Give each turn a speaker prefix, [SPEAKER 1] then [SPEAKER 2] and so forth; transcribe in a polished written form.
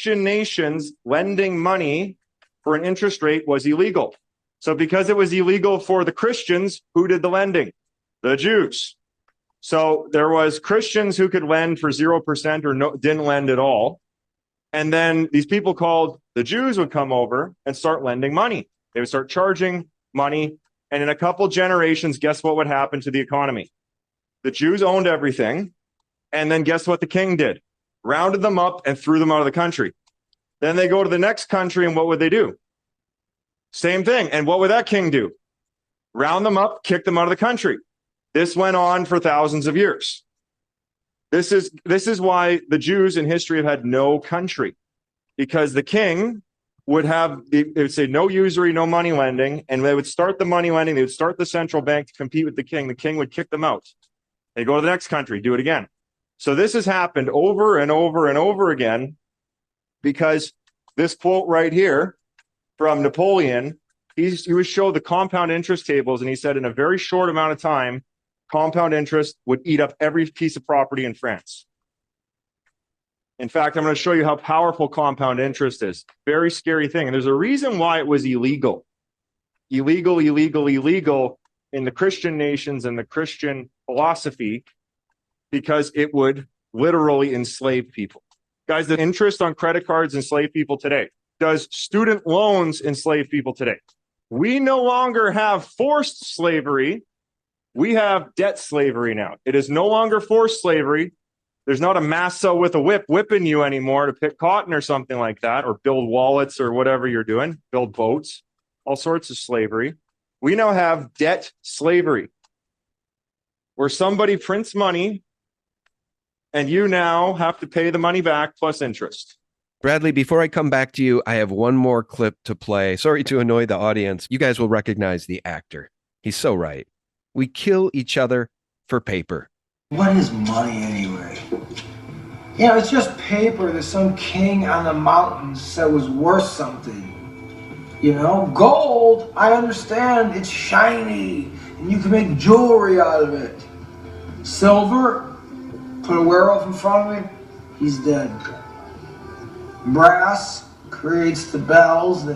[SPEAKER 1] Christian nations, lending money for an interest rate was illegal. So because it was illegal for the Christians, who did the lending? The Jews. So there was Christians who could lend for 0% or didn't lend at all. And then these people called the Jews would come over and start lending money. They would start charging money. And in a couple generations, guess what would happen to the economy? The Jews owned everything. And then guess what the king did? Rounded them up and threw them out of the country. Then they go to the next country, and what would they do? Same thing. And what would that king do? Round them up, kick them out of the country. This went on for thousands of years. This is why the Jews in history have had no country, because the king would say no usury, no money lending, and they would start the money lending. They would start the central bank to compete with the king. The king would kick them out. They go to the next country, do it again. So this has happened over and over and over again, because this quote right here from Napoleon, he would show the compound interest tables, and he said in a very short amount of time, compound interest would eat up every piece of property in France. In fact, I'm going to show you how powerful compound interest is. Very scary thing. And there's a reason why it was illegal. Illegal in the Christian nations and the Christian philosophy, because it would literally enslave people. Guys, the interest on credit cards enslave people today. Does student loans enslave people today? We no longer have forced slavery. We have debt slavery now. It is no longer forced slavery. There's not a massa with a whip whipping you anymore to pick cotton or something like that, or build wallets or whatever you're doing, build boats, all sorts of slavery. We now have debt slavery, where somebody prints money and you now have to pay the money back plus interest.
[SPEAKER 2] Bradley, before I come back to you, I have one more clip to play. Sorry to annoy the audience. You guys will recognize the actor. He's so right. We kill each other for paper.
[SPEAKER 3] What is money anyway? You know, it's just paper that some king on the mountains said was worth something. You know, gold, I understand, it's shiny, and you can make jewelry out of it. Silver, put a werewolf in front of me, he's dead. Brass creates the bells that